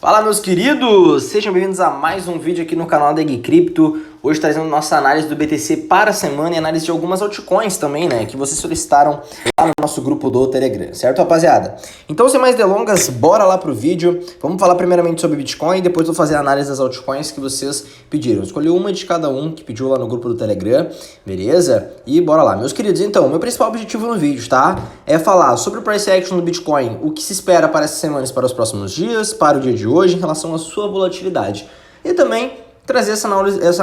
Fala, meus queridos! Sejam bem-vindos a mais um vídeo aqui no canal da Gui Cripto. Hoje trazendo nossa análise do BTC para a semana e análise de algumas altcoins também, né? Que vocês solicitaram lá no nosso grupo do Telegram, certo, rapaziada? Então, sem mais delongas, bora lá pro vídeo. Vamos falar primeiramente sobre Bitcoin e depois vou fazer a análise das altcoins que vocês pediram. Escolhi uma de cada um que pediu lá no grupo do Telegram, beleza? E bora lá, meus queridos. Então, meu principal objetivo no vídeo, tá? É falar sobre o price action do Bitcoin, o que se espera para essa semana e para os próximos dias, para o dia de hoje, em relação à sua volatilidade. E também trazer essa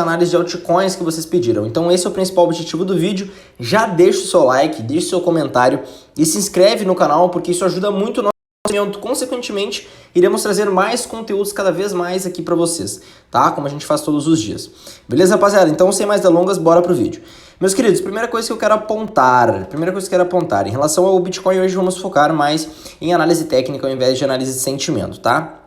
análise de altcoins que vocês pediram. Então esse é o principal objetivo do vídeo. Já deixa o seu like, deixa o seu comentário e se inscreve no canal, porque isso ajuda muito o nosso crescimento. Consequentemente, iremos trazer mais conteúdos cada vez mais aqui para vocês, tá? Como a gente faz todos os dias. Beleza, rapaziada? Então, sem mais delongas, bora pro vídeo. Meus queridos, primeira coisa que eu quero apontar, em relação ao Bitcoin, hoje vamos focar mais em análise técnica ao invés de análise de sentimento, tá?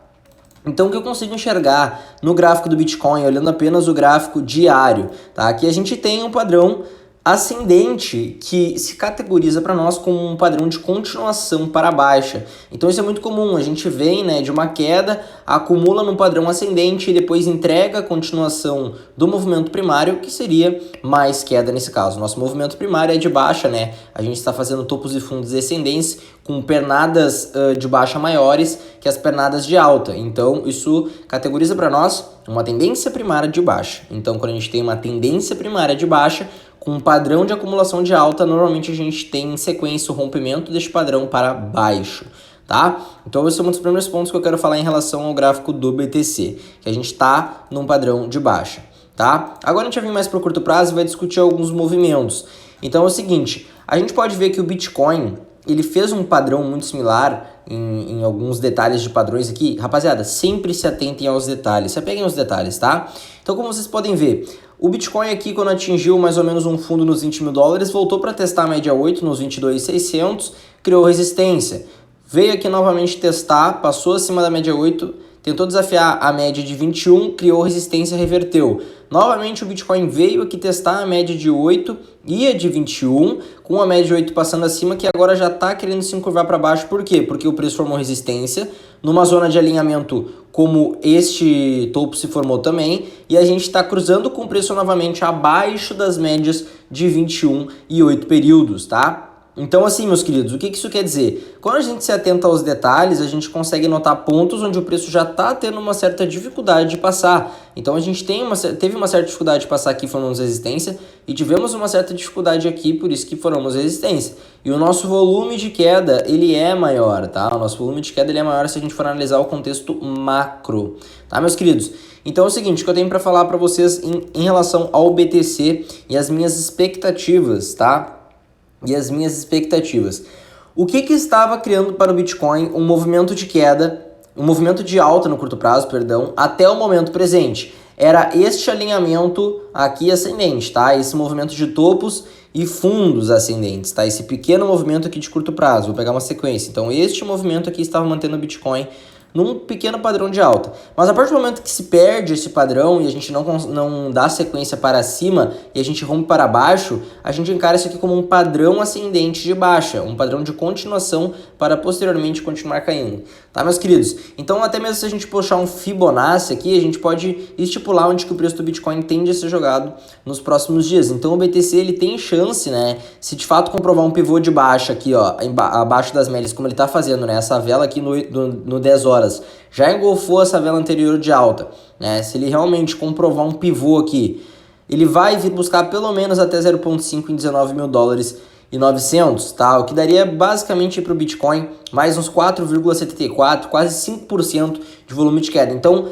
Então, o que eu consigo enxergar no gráfico do Bitcoin, olhando apenas o gráfico diário, tá? Aqui a gente tem um padrão ascendente que se categoriza para nós como um padrão de continuação para baixa. Então isso é muito comum, a gente vem, né, de uma queda, acumula num padrão ascendente e depois entrega a continuação do movimento primário, que seria mais queda nesse caso. Nosso movimento primário é de baixa, né? A gente está fazendo topos e fundos descendentes com pernadas de baixa maiores que as pernadas de alta. Então isso categoriza para nós uma tendência primária de baixa. Então quando a gente tem uma tendência primária de baixa, com um padrão de acumulação de alta, normalmente a gente tem em sequência o rompimento deste padrão para baixo, tá? Então esse é um dos primeiros pontos que eu quero falar em relação ao gráfico do BTC, que a gente está num padrão de baixa, tá? Agora a gente vai vir mais para o curto prazo e vai discutir alguns movimentos. Então é o seguinte, a gente pode ver que o Bitcoin, ele fez um padrão muito similar em alguns detalhes de padrões aqui. Rapaziada, sempre se atentem aos detalhes, se apeguem aos detalhes, tá? Então como vocês podem ver, o Bitcoin aqui, quando atingiu mais ou menos um fundo nos 20 mil dólares, voltou para testar a média 8 nos 22.600, criou resistência. Veio aqui novamente testar, passou acima da média 8, tentou desafiar a média de 21, criou resistência, reverteu. Novamente o Bitcoin veio aqui testar a média de 8 e a de 21, com a média de 8 passando acima, que agora já está querendo se encurvar para baixo. Por quê? Porque o preço formou resistência numa zona de alinhamento como este topo se formou também, e a gente está cruzando com o preço novamente abaixo das médias de 21 e 8 períodos, tá? Então assim, meus queridos, o que isso quer dizer? Quando a gente se atenta aos detalhes, a gente consegue notar pontos onde o preço já está tendo uma certa dificuldade de passar. Então a gente teve uma certa dificuldade de passar aqui, formamos resistência, e tivemos uma certa dificuldade aqui, por isso que formamos resistência. E o nosso volume de queda, ele é maior, tá? O nosso volume de queda ele é maior se a gente for analisar o contexto macro, tá, meus queridos? Então é o seguinte, o que eu tenho para falar para vocês em relação ao BTC e as minhas expectativas, tá? O que estava criando para o Bitcoin um movimento de queda, um movimento de alta no curto prazo, perdão, até o momento presente? Era este alinhamento aqui ascendente, tá? Esse movimento de topos e fundos ascendentes, tá? Esse pequeno movimento aqui de curto prazo. Vou pegar uma sequência. Então, este movimento aqui estava mantendo o Bitcoin num pequeno padrão de alta. Mas a partir do momento que se perde esse padrão e a gente não dá sequência para cima e a gente rompe para baixo, a gente encara isso aqui como um padrão ascendente de baixa, um padrão de continuação para posteriormente continuar caindo. Tá, meus queridos? Então, até mesmo se a gente puxar um Fibonacci aqui, a gente pode estipular onde que o preço do Bitcoin tende a ser jogado nos próximos dias. Então, o BTC ele tem chance, né? Se de fato comprovar um pivô de baixa aqui, ó, abaixo das médias, como ele está fazendo, né? Essa vela aqui no 10 horas já engolfou essa vela anterior de alta, né? Se ele realmente comprovar um pivô aqui, ele vai vir buscar pelo menos até 0,5 em 19 mil dólares e 900, tá? O que daria basicamente para o Bitcoin mais uns 4,74, quase 5% de volume de queda. Então,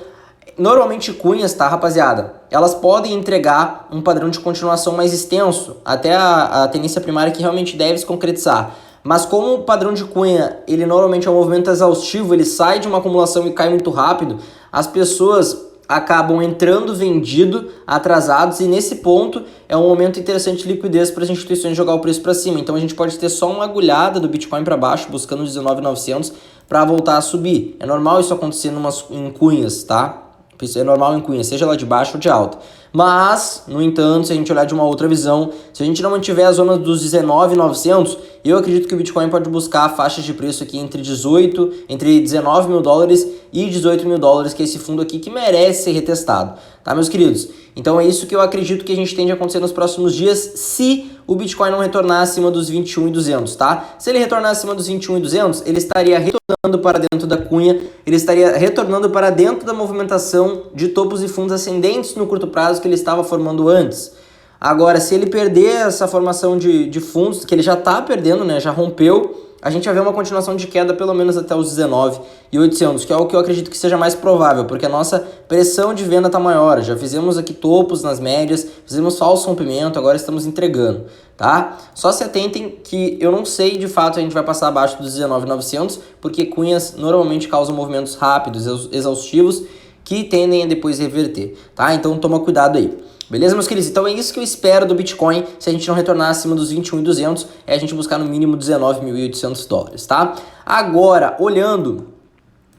normalmente cunhas, tá, rapaziada? Elas podem entregar um padrão de continuação mais extenso, até a tendência primária que realmente deve se concretizar. Mas como o padrão de cunha, ele normalmente é um movimento exaustivo, ele sai de uma acumulação e cai muito rápido, as pessoas acabam entrando vendido, atrasados, e nesse ponto é um momento interessante de liquidez para as instituições jogar o preço para cima. Então a gente pode ter só uma agulhada do Bitcoin para baixo, buscando 19.900 para voltar a subir. É normal isso acontecer em cunhas, tá? É normal em cunha, seja lá de baixo ou de alta. Mas, no entanto, se a gente olhar de uma outra visão, se a gente não mantiver a zona dos 19.900, eu acredito que o Bitcoin pode buscar faixas de preço aqui entre 19 mil dólares e 18 mil dólares, que é esse fundo aqui que merece ser retestado, tá, meus queridos? Então é isso que eu acredito que a gente tende a acontecer nos próximos dias, se o Bitcoin não retornar acima dos 21.200, tá? Se ele retornar acima dos 21.200, ele estaria retornando para dentro da cunha, ele estaria retornando para dentro da movimentação de topos e fundos ascendentes no curto prazo que ele estava formando antes. Agora, se ele perder essa formação de fundos, que ele já está perdendo, né, já rompeu, a gente vai ver uma continuação de queda pelo menos até os 19.800, que é o que eu acredito que seja mais provável, porque a nossa pressão de venda está maior. Já fizemos aqui topos nas médias, fizemos falso rompimento, agora estamos entregando, tá? Só se atentem que eu não sei de fato a gente vai passar abaixo dos 19.900, porque cunhas normalmente causam movimentos rápidos, exaustivos, que tendem a depois reverter, tá? Então toma cuidado aí. Beleza, meus queridos? Então é isso que eu espero do Bitcoin, se a gente não retornar acima dos 21.200, é a gente buscar no mínimo 19.800 dólares, tá? Agora, olhando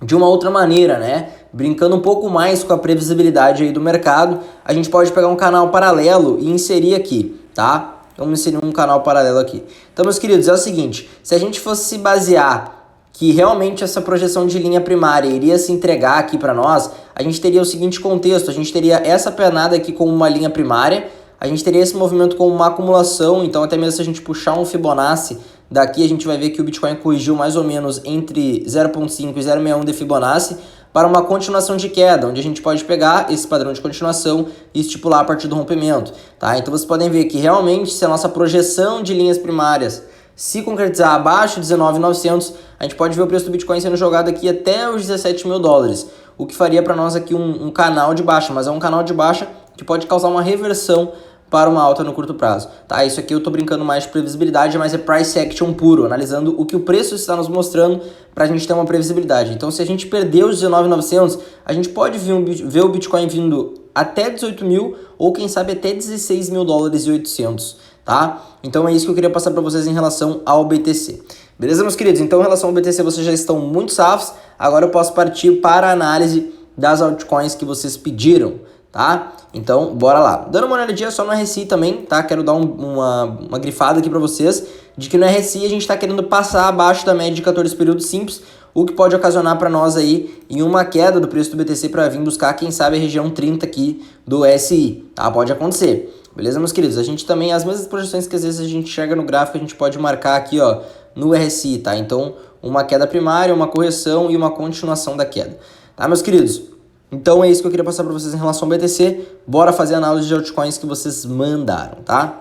de uma outra maneira, né, brincando um pouco mais com a previsibilidade aí do mercado, a gente pode pegar um canal paralelo e inserir aqui, tá? Vamos inserir um canal paralelo aqui. Então, meus queridos, é o seguinte, se a gente fosse se basear que realmente essa projeção de linha primária iria se entregar aqui para nós, a gente teria o seguinte contexto, a gente teria essa pernada aqui como uma linha primária, a gente teria esse movimento como uma acumulação, então até mesmo se a gente puxar um Fibonacci, daqui a gente vai ver que o Bitcoin corrigiu mais ou menos entre 0.5 e 0.61 de Fibonacci para uma continuação de queda, onde a gente pode pegar esse padrão de continuação e estipular a partir do rompimento, tá? Então vocês podem ver que realmente se a nossa projeção de linhas primárias se concretizar abaixo de 19.900, a gente pode ver o preço do Bitcoin sendo jogado aqui até os 17 mil dólares, o que faria para nós aqui um canal de baixa, mas é um canal de baixa que pode causar uma reversão para uma alta no curto prazo, tá? Isso aqui eu tô brincando mais de previsibilidade, mas é price action puro, analisando o que o preço está nos mostrando para a gente ter uma previsibilidade. Então, se a gente perder os 19.900, a gente pode ver o Bitcoin vindo até 18 mil ou quem sabe até 16 mil dólares e 800, tá? Então é isso que eu queria passar para vocês em relação ao BTC. Beleza, meus queridos? Então, em relação ao BTC, vocês já estão muito safos. Agora eu posso partir para a análise das altcoins que vocês pediram, tá? Então, bora lá. Dando uma olhadinha só no RSI também, tá? Quero dar uma grifada aqui para vocês de que no RSI a gente está querendo passar abaixo da média de 14 períodos simples, o que pode ocasionar para nós aí em uma queda do preço do BTC para vir buscar, quem sabe, a região 30 aqui do RSI, tá? Pode acontecer. Beleza, meus queridos? A gente também, as mesmas projeções que às vezes a gente enxerga no gráfico, a gente pode marcar aqui, ó, no RSI, tá? Então, uma queda primária, uma correção e uma continuação da queda. Tá, meus queridos? Então, é isso que eu queria passar para vocês em relação ao BTC. Bora fazer a análise de altcoins que vocês mandaram, tá?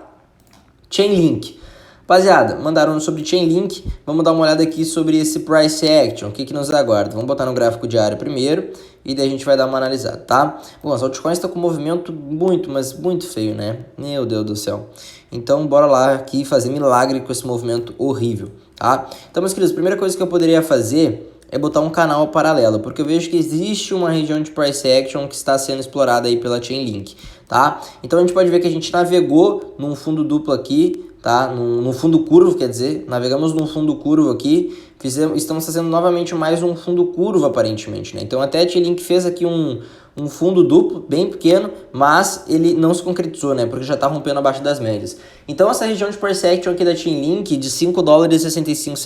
Chainlink. Rapaziada, mandaram sobre Chainlink. Vamos dar uma olhada aqui sobre esse price action. O que nos aguarda? Vamos botar no gráfico diário primeiro e daí a gente vai dar uma analisada, tá? Bom, as altcoins estão com um movimento muito, mas muito feio, né? Meu Deus do céu. Então, bora lá aqui fazer milagre com esse movimento horrível, tá? Então, meus queridos, a primeira coisa que eu poderia fazer é botar um canal paralelo, porque eu vejo que existe uma região de price action que está sendo explorada aí pela Chainlink, tá? Então, a gente pode ver que a gente navegou num fundo duplo aqui, tá? No fundo curvo, quer dizer, navegamos num fundo curvo aqui, estamos fazendo novamente mais um fundo curvo aparentemente, né? Então até a Chainlink fez aqui um fundo duplo, bem pequeno, mas ele não se concretizou, né? Porque já está rompendo abaixo das médias. Então essa região de price action aqui da Chainlink de 5 dólares e 65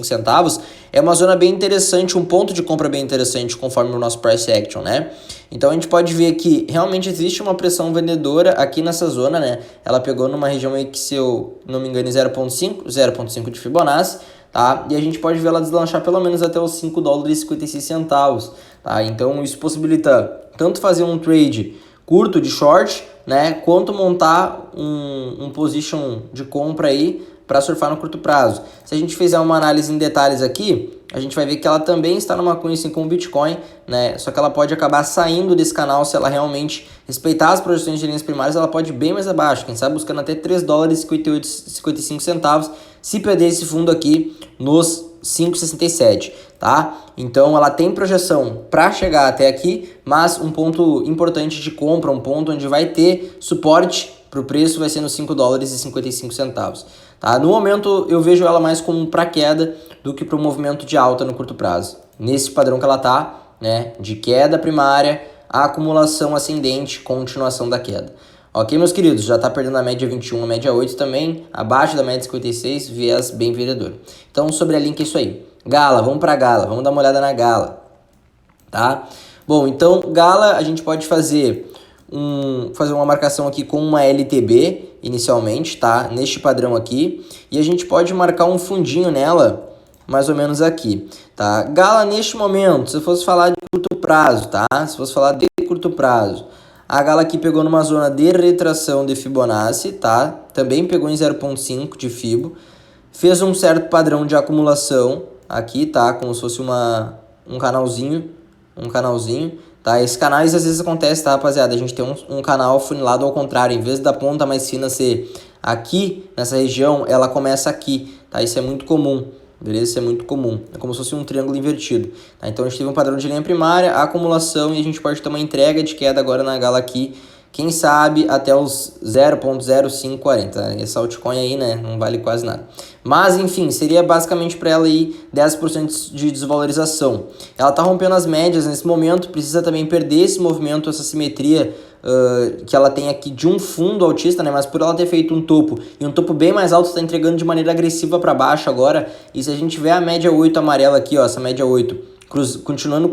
centavos é uma zona bem interessante, um ponto de compra bem interessante conforme o nosso price action, né? Então a gente pode ver que realmente existe uma pressão vendedora aqui nessa zona, né? Ela pegou numa região aí que, se eu não me engano, 0.5 de Fibonacci, tá? E a gente pode ver ela deslanchar pelo menos até os 5 dólares e 56 centavos, tá? Então isso possibilita tanto fazer um trade curto de short, né? Quanto montar um position de compra aí para surfar no curto prazo. Se a gente fizer uma análise em detalhes aqui, a gente vai ver que ela também está numa cunha assim com o Bitcoin, né? Só que ela pode acabar saindo desse canal se ela realmente respeitar as projeções de linhas primárias, ela pode ir bem mais abaixo, quem sabe buscando até 3 dólares e 55 centavos, se perder esse fundo aqui nos 5,67, tá? Então ela tem projeção para chegar até aqui, mas um ponto importante de compra, um ponto onde vai ter suporte para o preço vai ser nos 5 dólares e 55 centavos. Tá? No momento eu vejo ela mais como para queda do que para um movimento de alta no curto prazo. Nesse padrão que ela tá, né, de queda primária, a acumulação ascendente, continuação da queda. Ok, meus queridos, já tá perdendo a média 21, a média 8 também, abaixo da média 56, viés bem vendedor. Então, sobre a link é isso aí. Gala, vamos pra Gala, vamos dar uma olhada na Gala, tá? Bom, então, Gala, a gente pode fazer uma marcação aqui com uma LTB inicialmente, tá? Neste padrão aqui. E a gente pode marcar um fundinho nela, mais ou menos aqui, tá? Gala, neste momento, se eu fosse falar de curto prazo, tá? Se fosse falar de curto prazo, a Gala aqui pegou numa zona de retração de Fibonacci, tá? Também pegou em 0,5 de Fibo. Fez um certo padrão de acumulação aqui, tá? Como se fosse um canalzinho, tá? Esses canais às vezes acontece, tá, rapaziada? A gente tem um canal funilado ao contrário. Em vez da ponta mais fina ser aqui, nessa região, ela começa aqui, tá? Isso é muito comum. Beleza? Isso é muito comum. É como se fosse um triângulo invertido. Tá? Então a gente teve um padrão de linha primária, acumulação, e a gente pode ter uma entrega de queda agora na Gala aqui. Quem sabe até os 0,0540. Essa altcoin aí, né? Não vale quase nada. Mas, enfim, seria basicamente para ela aí 10% de desvalorização. Ela tá rompendo as médias nesse momento, precisa também perder esse movimento, essa simetria que ela tem aqui de um fundo altista, né? Mas por ela ter feito um topo e um topo bem mais alto, está entregando de maneira agressiva para baixo agora. E se a gente tiver a média 8 amarela aqui, ó, essa média 8, continuando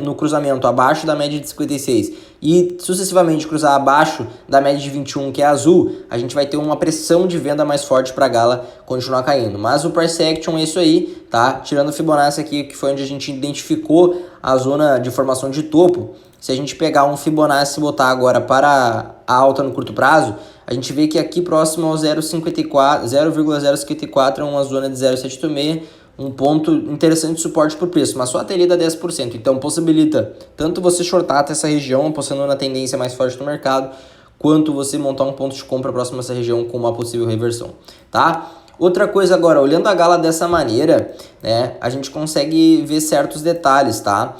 no cruzamento abaixo da média de 56 e sucessivamente cruzar abaixo da média de 21, que é azul, a gente vai ter uma pressão de venda mais forte para a Gala continuar caindo. Mas o price action é isso aí, tá? Tirando o Fibonacci aqui, que foi onde a gente identificou a zona de formação de topo. Se a gente pegar um Fibonacci e botar agora para a alta no curto prazo, a gente vê que aqui próximo ao 0,054 é uma zona de 0,786, um ponto interessante de suporte por preço, mas só até ali dá 10%. Então possibilita tanto você shortar até essa região, apostando na tendência mais forte do mercado, quanto você montar um ponto de compra próximo a essa região com uma possível reversão, tá? Outra coisa agora, olhando a Gala dessa maneira, né, a gente consegue ver certos detalhes, tá?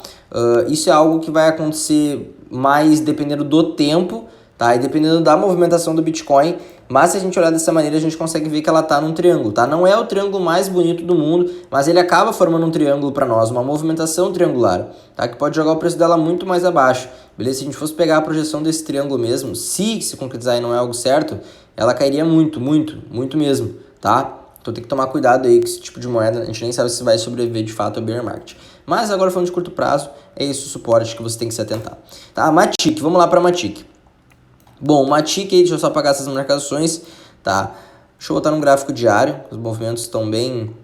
Isso é algo que vai acontecer mais dependendo do tempo, tá? E dependendo da movimentação do Bitcoin. Mas se a gente olhar dessa maneira, a gente consegue ver que ela tá num triângulo, tá? Não é o triângulo mais bonito do mundo, mas ele acaba formando um triângulo para nós, uma movimentação triangular, tá? Que pode jogar o preço dela muito mais abaixo, beleza? Se a gente fosse pegar a projeção desse triângulo mesmo, se concretizar e não é algo certo, ela cairia muito mesmo, tá? Então tem que tomar cuidado aí com esse tipo de moeda, a gente nem sabe se vai sobreviver de fato ao bear market. Mas agora falando de curto prazo, é esse o suporte que você tem que se atentar. Tá, Matic, vamos lá para Matic. Bom, Matic aí, deixa eu só apagar essas marcações, tá? Deixa eu botar no gráfico diário, os movimentos estão bem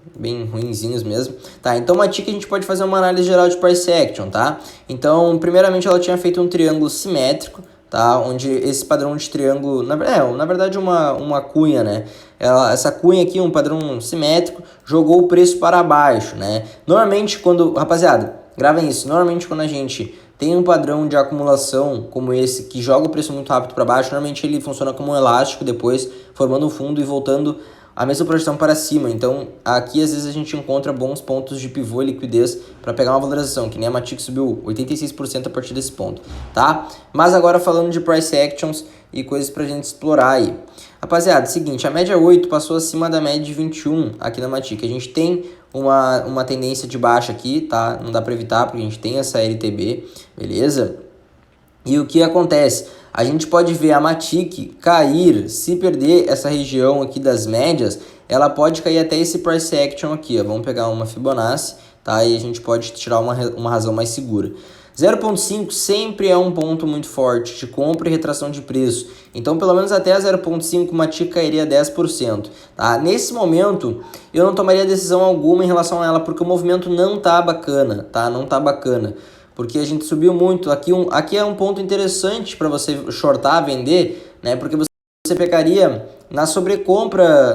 ruinzinhos mesmo. Tá, então Matic a gente pode fazer uma análise geral de price action, tá? Então, primeiramente ela tinha feito um triângulo simétrico, tá? Onde esse padrão de triângulo, na verdade uma cunha, né? Essa cunha aqui, um padrão simétrico, jogou o preço para baixo, né? Normalmente rapaziada, gravem isso, normalmente quando a gente tem um padrão de acumulação como esse, que joga o preço muito rápido para baixo, normalmente ele funciona como um elástico depois, formando um fundo e voltando a mesma projeção para cima. Então, aqui às vezes a gente encontra bons pontos de pivô e liquidez para pegar uma valorização, que nem a Matic subiu 86% a partir desse ponto, tá? Mas agora falando de price actions e coisas pra gente explorar aí. Rapaziada, seguinte, a média 8 passou acima da média de 21 aqui na Matic. A gente tem uma tendência de baixa aqui, tá? Não dá para evitar porque a gente tem essa LTB, beleza? E o que acontece? A gente pode ver a Matic cair, se perder essa região aqui das médias, ela pode cair até esse price action aqui, ó. Vamos pegar uma Fibonacci, tá? E a gente pode tirar uma razão mais segura. 0,5 sempre é um ponto muito forte de compra e retração de preço. Então, pelo menos até a 0,5, Matic cairia 10%. Tá? Nesse momento, eu não tomaria decisão alguma em relação a ela, porque o movimento não tá bacana, tá? Não tá bacana. Porque a gente subiu muito. Aqui é um ponto interessante para você shortar, vender, né? Porque você pegaria na sobrecompra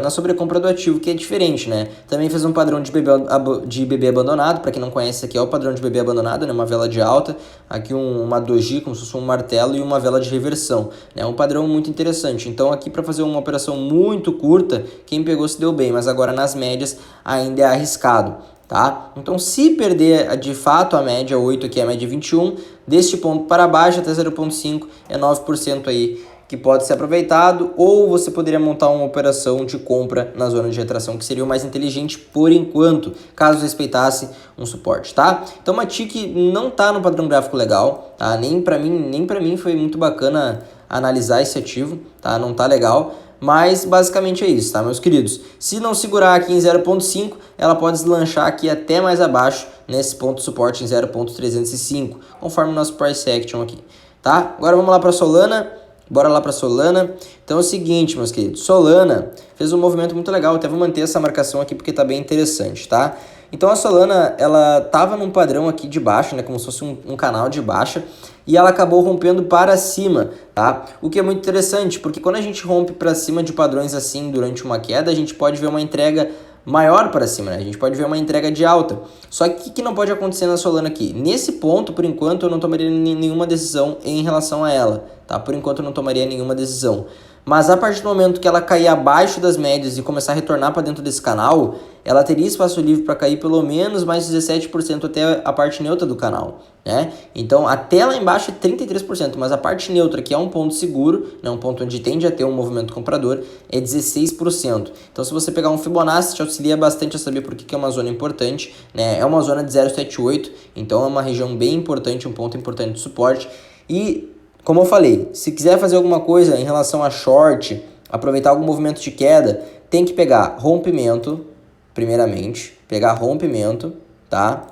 do ativo, que é diferente, né? Também fez um padrão de bebê abandonado. Para quem não conhece, aqui é o padrão de bebê abandonado, né? Uma vela de alta, aqui uma doji, como se fosse um martelo, e uma vela de reversão, né? Um padrão muito interessante. Então aqui, para fazer uma operação muito curta, quem pegou se deu bem, mas agora nas médias ainda é arriscado, tá? Então, se perder de fato a média 8 aqui, a média 21, deste ponto para baixo até 0,5 é 9% aí que pode ser aproveitado, ou você poderia montar uma operação de compra na zona de retração, que seria o mais inteligente por enquanto, caso respeitasse um suporte, tá? Então uma TIC não tá no padrão gráfico legal, tá? Nem para mim foi muito bacana analisar esse ativo, tá? Não tá legal. Mas basicamente é isso, tá, meus queridos? Se não segurar aqui em 0.5, ela pode deslanchar aqui até mais abaixo, nesse ponto de suporte em 0.305, conforme o nosso price action aqui, tá? Agora vamos lá para Solana. Bora lá para Solana. Então é o seguinte, meus queridos. Solana fez um movimento muito legal. Eu até vou manter essa marcação aqui porque tá bem interessante, tá? Então a Solana, ela tava num padrão aqui de baixa, né? Como se fosse um canal de baixa. E ela acabou rompendo para cima, tá? O que é muito interessante, porque quando a gente rompe para cima de padrões assim durante uma queda, a gente pode ver uma entrega maior para cima, né? A gente pode ver uma entrega de alta. Só que o que não pode acontecer na Solana aqui? Nesse ponto, por enquanto, eu não tomaria nenhuma decisão em relação a ela, tá? Por enquanto, eu não tomaria nenhuma decisão. Mas a partir do momento que ela cair abaixo das médias e começar a retornar para dentro desse canal, ela teria espaço livre para cair pelo menos mais 17% até a parte neutra do canal, né? Então, até lá embaixo é 33%, mas a parte neutra, que é um ponto seguro, né, um ponto onde tende a ter um movimento comprador, é 16%. Então, se você pegar um Fibonacci, te auxilia bastante a saber por que é uma zona importante, né? É uma zona de 0,78, então é uma região bem importante, um ponto importante de suporte. E como eu falei, se quiser fazer alguma coisa em relação a short, aproveitar algum movimento de queda, tem que pegar rompimento, primeiramente, pegar rompimento, tá?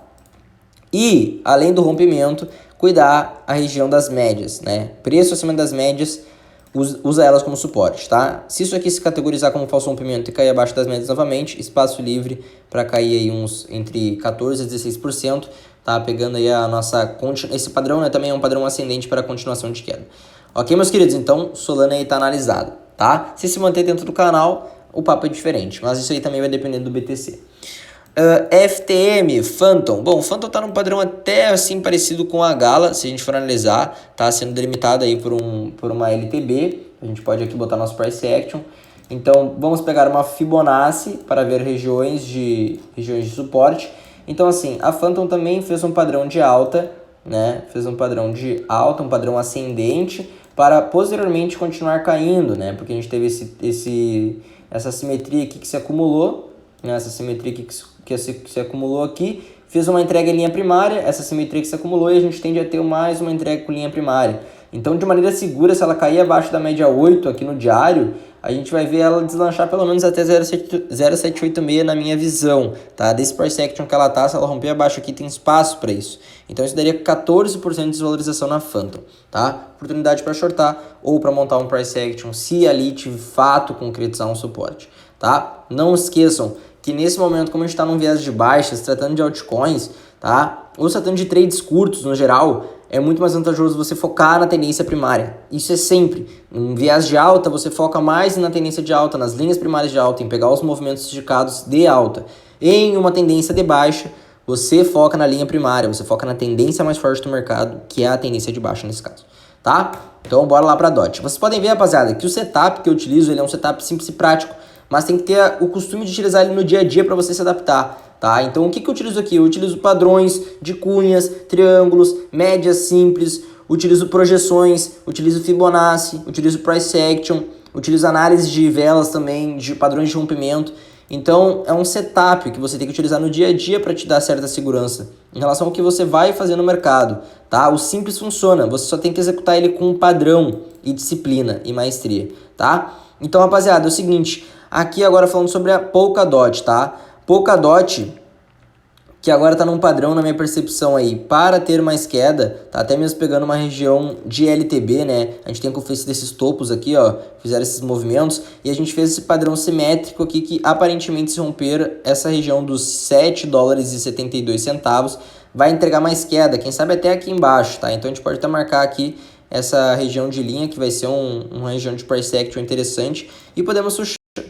E, além do rompimento, cuidar a região das médias, né? Preço acima das médias, usa elas como suporte, tá? Se isso aqui se categorizar como falso rompimento e cair abaixo das médias novamente, espaço livre para cair aí uns entre 14% e 16%, tá? Pegando aí a nossa... Esse padrão, né, também é um padrão ascendente para a continuação de queda. Ok, meus queridos? Então, Solana aí tá analisado, tá? Se manter dentro do canal, o papo é diferente, mas isso aí também vai depender do BTC. FTM, Phantom. Bom, o Phantom tá num padrão até assim parecido com a Gala, se a gente for analisar, tá sendo delimitado aí por uma LTB. A gente pode aqui botar nosso price action. Então, vamos pegar uma Fibonacci para ver regiões de suporte. Então, assim, a Phantom também fez um padrão de alta, né? Fez um padrão de alta, um padrão ascendente, para posteriormente continuar caindo, né? Porque a gente teve essa simetria aqui que se acumulou, né? Essa simetria aqui que se acumulou aqui, fez uma entrega em linha primária, essa simetria que se acumulou, e a gente tende a ter mais uma entrega com linha primária. Então, de maneira segura, se ela cair abaixo da média 8 aqui no diário, a gente vai ver ela deslanchar pelo menos até 0,786 na minha visão, tá? Desse price action que ela tá, se ela romper abaixo aqui, tem espaço para isso. Então, isso daria 14% de desvalorização na Phantom, tá? Oportunidade para shortar ou para montar um price action, se ali de fato concretizar um suporte, tá? Não esqueçam que nesse momento, como a gente está num viés de baixa, se tratando de altcoins, tá? Ou se tratando de trades curtos no geral, é muito mais vantajoso você focar na tendência primária. Isso é sempre. Em viés de alta, você foca mais na tendência de alta, nas linhas primárias de alta, em pegar os movimentos esticados de alta. Em uma tendência de baixa, você foca na linha primária, você foca na tendência mais forte do mercado, que é a tendência de baixa nesse caso, tá? Então, bora lá para DOT. Vocês podem ver, rapaziada, que o setup que eu utilizo, ele é um setup simples e prático, mas tem que ter o costume de utilizar ele no dia a dia para você se adaptar, tá? Então, o que eu utilizo aqui? Eu utilizo padrões de cunhas, triângulos, médias simples, utilizo projeções, utilizo Fibonacci, utilizo price action, utilizo análise de velas também, de padrões de rompimento. Então, é um setup que você tem que utilizar no dia a dia para te dar certa segurança em relação ao que você vai fazer no mercado, tá? O simples funciona, você só tem que executar ele com padrão e disciplina e maestria, tá? Então, rapaziada, é o seguinte, aqui agora falando sobre a Polkadot, tá? Polkadot, que agora tá num padrão na minha percepção aí, para ter mais queda, tá até mesmo pegando uma região de LTB, né? A gente tem conferido esses topos aqui, ó, fizeram esses movimentos, e a gente fez esse padrão simétrico aqui, que aparentemente se romper essa região dos 7 dólares e 72 centavos, vai entregar mais queda, quem sabe até aqui embaixo, tá? Então a gente pode até marcar aqui essa região de linha, que vai ser uma região de price action interessante, e podemos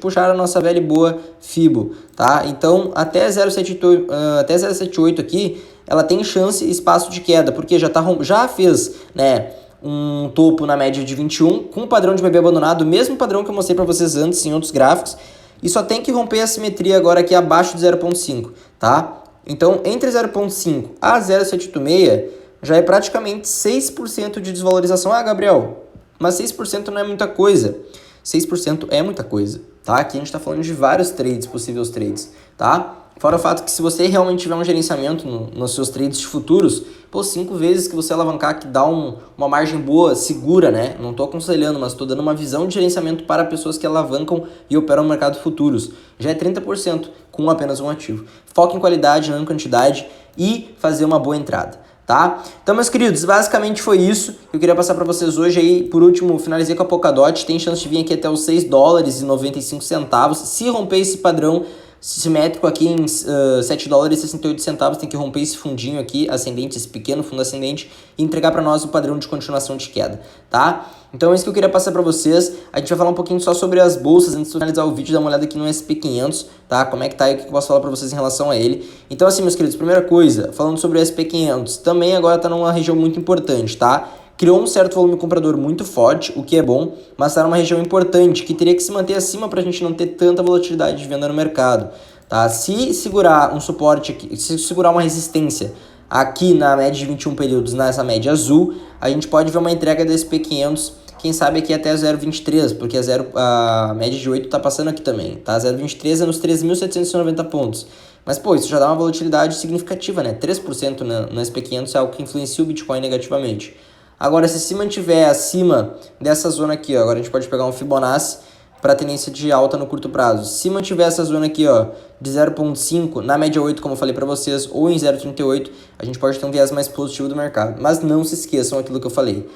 puxar a nossa velha e boa Fibo, tá? Então, até 0,78 aqui, ela tem chance e espaço de queda, porque já fez, né, um topo na média de 21, com o padrão de BB abandonado, o mesmo padrão que eu mostrei para vocês antes em outros gráficos, e só tem que romper a simetria agora aqui abaixo de 0,5, tá? Então, entre 0,5 a 0,786, já é praticamente 6% de desvalorização. Ah, Gabriel, mas 6% não é muita coisa. 6% é muita coisa, tá? Aqui a gente tá falando de vários trades, possíveis trades, tá? Fora o fato que se você realmente tiver um gerenciamento nos seus trades de futuros, pô, 5 vezes que você alavancar, que dá uma margem boa, segura, né? Não tô aconselhando, mas tô dando uma visão de gerenciamento para pessoas que alavancam e operam no mercado futuros. Já é 30% com apenas um ativo. Foca em qualidade, não em quantidade e fazer uma boa entrada, tá? Então, meus queridos, basicamente foi isso que eu queria passar para vocês hoje aí. Por último, finalizei com a Polkadot, tem chance de vir aqui até os $6,95. Se romper esse padrão simétrico aqui em $7,68, tem que romper esse fundinho aqui, ascendente, esse pequeno fundo ascendente, e entregar para nós o padrão de continuação de queda, tá? Então é isso que eu queria passar para vocês. A gente vai falar um pouquinho só sobre as bolsas antes de finalizar o vídeo, dar uma olhada aqui no SP500, tá? Como é que tá e o que eu posso falar para vocês em relação a ele. Então assim, meus queridos, primeira coisa, falando sobre o SP500, também agora tá numa região muito importante, tá? Criou um certo volume comprador muito forte, o que é bom, mas está numa região importante, que teria que se manter acima para a gente não ter tanta volatilidade de venda no mercado. Tá? Se segurar um suporte aqui, se segurar uma resistência aqui na média de 21 períodos, nessa média azul, a gente pode ver uma entrega da SP500, quem sabe aqui até 0,23, porque a média de 8 está passando aqui também. Tá? 0,23 é nos 3.790 pontos. Mas, pô, isso já dá uma volatilidade significativa, né? 3% no SP500 é algo que influencia o Bitcoin negativamente. Agora, se mantiver acima dessa zona aqui, ó, agora a gente pode pegar um Fibonacci para tendência de alta no curto prazo. Se mantiver essa zona aqui, ó, de 0,5 na média 8, como eu falei para vocês, ou em 0,38, a gente pode ter um viés mais positivo do mercado. Mas não se esqueçam aquilo que eu falei.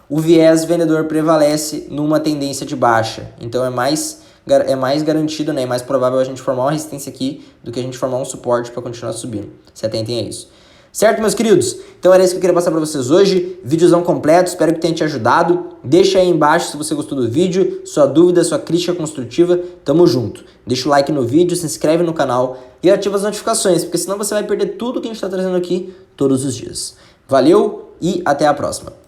O viés vendedor prevalece numa tendência de baixa. Então é mais garantido, né, é mais provável a gente formar uma resistência aqui do que a gente formar um suporte para continuar subindo. Se atentem a isso. Certo, meus queridos? Então era isso que eu queria passar para vocês hoje. Vídeozão completo, espero que tenha te ajudado. Deixa aí embaixo se você gostou do vídeo, sua dúvida, sua crítica construtiva. Tamo junto. Deixa o like no vídeo, se inscreve no canal e ativa as notificações, porque senão você vai perder tudo que a gente está trazendo aqui todos os dias. Valeu e até a próxima.